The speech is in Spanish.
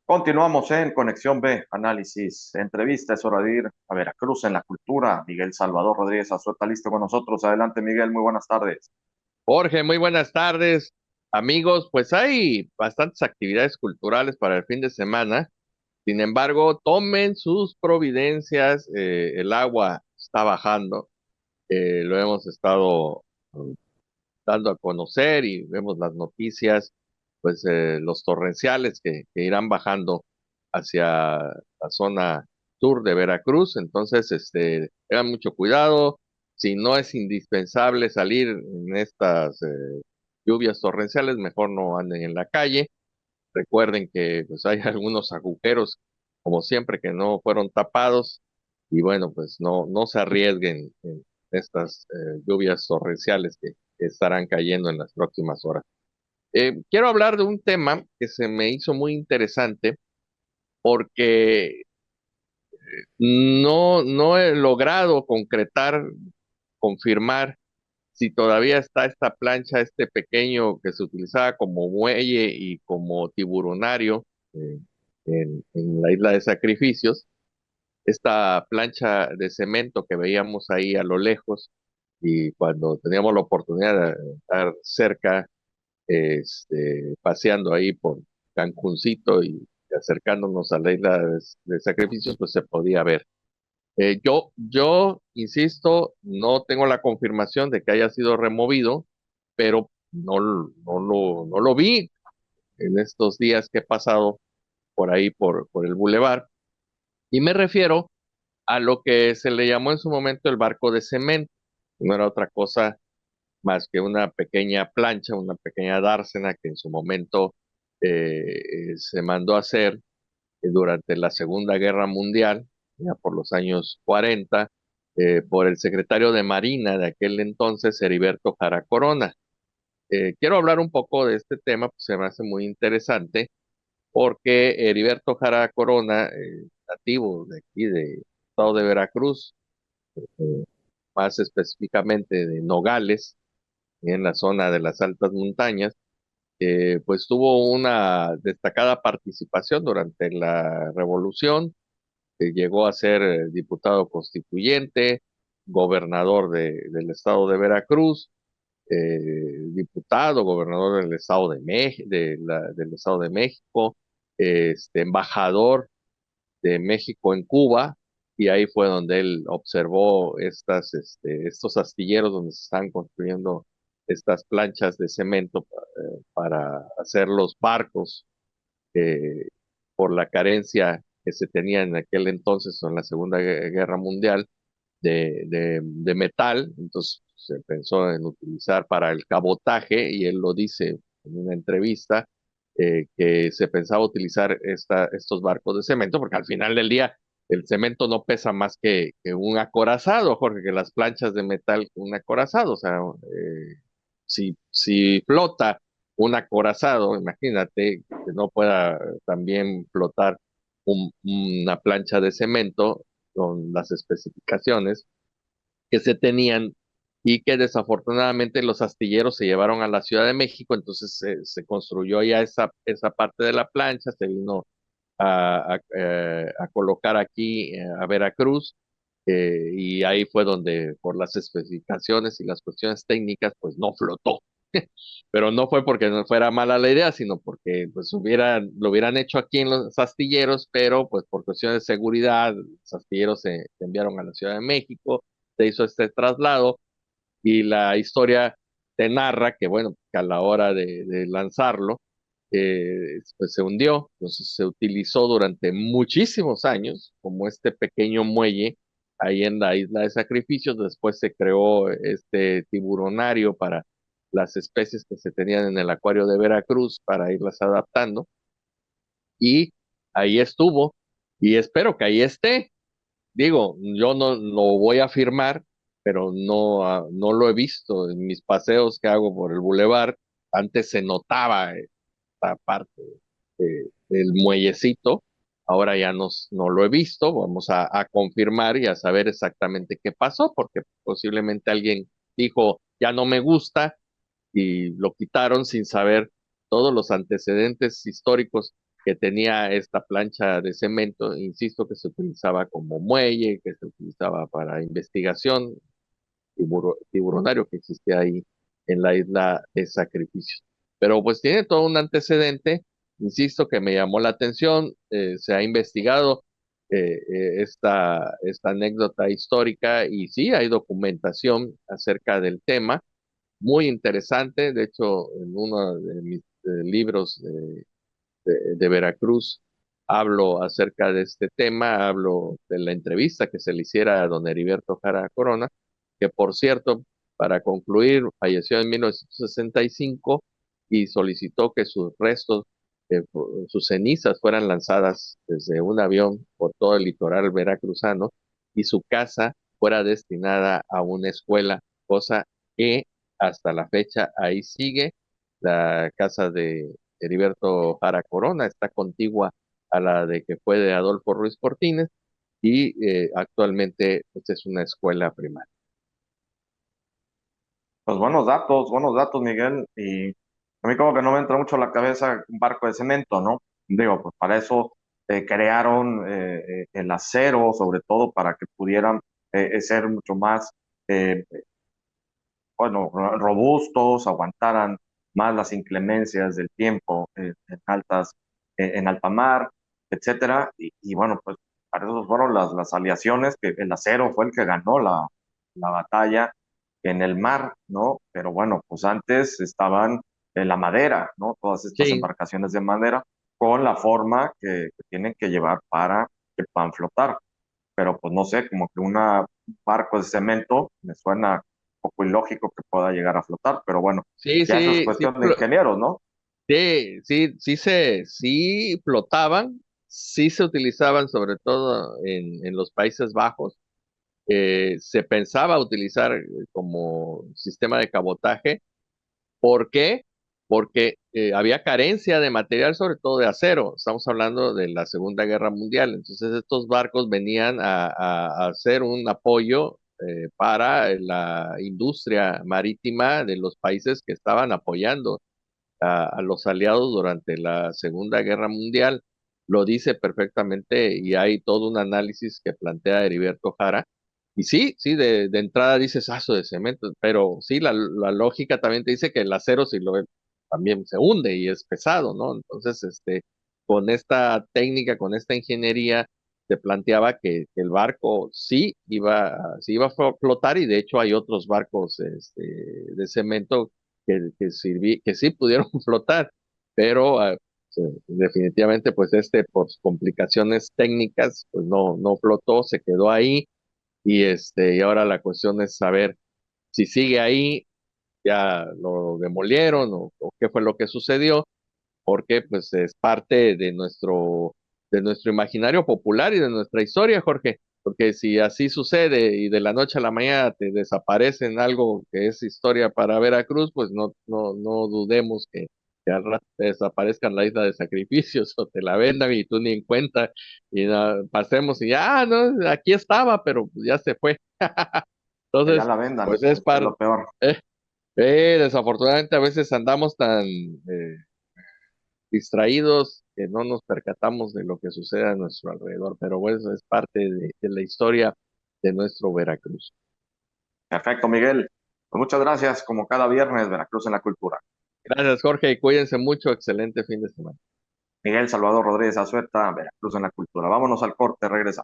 Continuamos en Conexión B, análisis, entrevista. Es hora de ir a Veracruz en la cultura. Miguel Salvador Rodríguez Azueta, listo con nosotros. Adelante, Miguel, muy buenas tardes. Jorge, muy buenas tardes, amigos. Pues hay bastantes actividades culturales para el fin de semana. Sin embargo, tomen sus providencias. El agua está bajando. Lo hemos estado dando a conocer y vemos las noticias, pues los torrenciales que irán bajando hacia la zona sur de Veracruz. Entonces, tengan mucho cuidado. Si no es indispensable salir en estas lluvias torrenciales, mejor no anden en la calle. Recuerden que pues hay algunos agujeros, como siempre, que no fueron tapados y bueno, pues no se arriesguen en estas lluvias torrenciales que estarán cayendo en las próximas horas. Quiero hablar de un tema que se me hizo muy interesante porque no he logrado concretar, confirmar si todavía está esta plancha, este pequeño que se utilizaba como muelle y como tiburonario eh, en la isla de Sacrificios, esta plancha de cemento que veíamos ahí a lo lejos y cuando teníamos la oportunidad de estar cerca, paseando ahí por Cancuncito y acercándonos a la isla de Sacrificios, pues se podía ver. Yo insisto, no tengo la confirmación de que haya sido removido, pero no lo vi en estos días que he pasado por ahí, por el bulevar. Y me refiero a lo que se le llamó en su momento el barco de cemento. No era otra cosa más que una pequeña plancha, una pequeña dársena que en su momento se mandó a hacer durante la Segunda Guerra Mundial, ya por los años 40, por el secretario de Marina de aquel entonces, Heriberto Jara Corona. Quiero hablar un poco de este tema, pues se me hace muy interesante, porque Heriberto Jara Corona, nativo de aquí, del estado de Veracruz, eh, más específicamente de Nogales, en la zona de las altas montañas, pues tuvo una destacada participación durante la Revolución. Llegó a ser diputado constituyente, gobernador del estado de Veracruz, diputado, gobernador del estado del estado de México, embajador de México en Cuba, y ahí fue donde él observó estos astilleros donde se están construyendo estas planchas de cemento para hacer los barcos, eh, por la carencia que se tenía en aquel entonces, en la Segunda Guerra Mundial, de metal. Entonces se pensó en utilizar para el cabotaje, y él lo dice en una entrevista, que se pensaba utilizar estos barcos de cemento, porque al final del día el cemento no pesa más que un acorazado, Jorge, que las planchas de metal, un acorazado. O sea, si flota un acorazado, imagínate que no pueda también flotar una plancha de cemento con las especificaciones que se tenían y que desafortunadamente los astilleros se llevaron a la Ciudad de México. Entonces se construyó ya esa parte de la plancha, se vino a colocar aquí a Veracruz, y ahí fue donde por las especificaciones y las cuestiones técnicas pues no flotó. Pero no fue porque no fuera mala la idea, sino porque pues lo hubieran hecho aquí en los astilleros, pero pues por cuestiones de seguridad, los astilleros se enviaron a la Ciudad de México, se hizo este traslado, y la historia te narra que, bueno, que a la hora de lanzarlo, pues se hundió. Entonces se utilizó durante muchísimos años como este pequeño muelle ahí en la isla de Sacrificios. Después se creó este tiburonario para las especies que se tenían en el acuario de Veracruz para irlas adaptando, y ahí estuvo, y espero que ahí esté. Digo, yo no lo voy a afirmar, pero no lo he visto en mis paseos que hago por el bulevar. Antes se notaba esta parte del muellecito, ahora ya no lo he visto. Vamos a confirmar y a saber exactamente qué pasó, porque posiblemente alguien dijo, ya no me gusta, y lo quitaron sin saber todos los antecedentes históricos que tenía esta plancha de cemento, insisto, que se utilizaba como muelle, que se utilizaba para investigación tiburonario que existía ahí en la isla de Sacrificio. Pero pues tiene todo un antecedente, insisto, que me llamó la atención, se ha investigado esta anécdota histórica y sí, hay documentación acerca del tema, muy interesante, de hecho, en uno de mis libros de Veracruz, hablo acerca de este tema, hablo de la entrevista que se le hiciera a don Heriberto Jara Corona, que por cierto, para concluir, falleció en 1965 y solicitó que sus restos, sus cenizas fueran lanzadas desde un avión por todo el litoral veracruzano y su casa fuera destinada a una escuela, cosa que hasta la fecha ahí sigue. La casa de Heriberto Jara Corona, está contigua a la de que fue de Adolfo Ruiz Cortines y actualmente pues, es una escuela primaria. Pues buenos datos, Miguel. Y a mí como que no me entra mucho a la cabeza un barco de cemento, ¿no? Digo, pues para eso crearon el acero, sobre todo para que pudieran ser mucho más, eh, bueno, robustos, aguantaran más las inclemencias del tiempo en alta mar, etcétera. Y bueno, pues para eso fueron las aleaciones, que el acero fue el que ganó la batalla en el mar, ¿no? Pero bueno, pues antes estaban en la madera, ¿no? Todas estas Sí, embarcaciones de madera con la forma que tienen que llevar para que puedan flotar. Pero pues no sé, como que un barco de cemento me suena un poco ilógico que pueda llegar a flotar, pero bueno, sí, ya eso es sí, sí, cuestión de ingenieros, ¿no? sí, sí, sí flotaban, sí se utilizaban sobre todo en los Países Bajos. Se pensaba utilizar como sistema de cabotaje. ¿Por qué? Porque había carencia de material, sobre todo de acero. Estamos hablando de la Segunda Guerra Mundial. Entonces estos barcos venían a hacer un apoyo para la industria marítima de los países que estaban apoyando a los aliados durante la Segunda Guerra Mundial. Lo dice perfectamente y hay todo un análisis que plantea Heriberto Jara. Y sí, sí, de entrada dices aso de cemento, pero sí, la lógica también te dice que el acero si lo también se hunde y es pesado, ¿no? Entonces, con esta técnica, con esta ingeniería, se planteaba que el barco sí iba a flotar y de hecho hay otros barcos de cemento que sí pudieron flotar, pero sí, definitivamente pues por complicaciones técnicas pues no flotó, se quedó ahí y ahora la cuestión es saber si sigue ahí, ya lo demolieron o qué fue lo que sucedió, porque pues es parte de nuestro imaginario popular y de nuestra historia, Jorge. Porque si así sucede y de la noche a la mañana te desaparecen algo que es historia para Veracruz, pues no dudemos que al rato te desaparezcan la isla de sacrificios o te la vendan y tú ni en cuenta y pasemos y ya, no, aquí estaba, pero ya se fue. Que ya Entonces, la vendan, pues es eso es parte, lo peor. desafortunadamente a veces andamos tan distraídos, que no nos percatamos de lo que sucede a nuestro alrededor, pero bueno, eso es parte de la historia de nuestro Veracruz. Perfecto, Miguel. Pues muchas gracias, como cada viernes, Veracruz en la cultura. Gracias, Jorge, y cuídense mucho, excelente fin de semana. Miguel Salvador Rodríguez Azueta, Veracruz en la cultura. Vámonos al corte, regresa.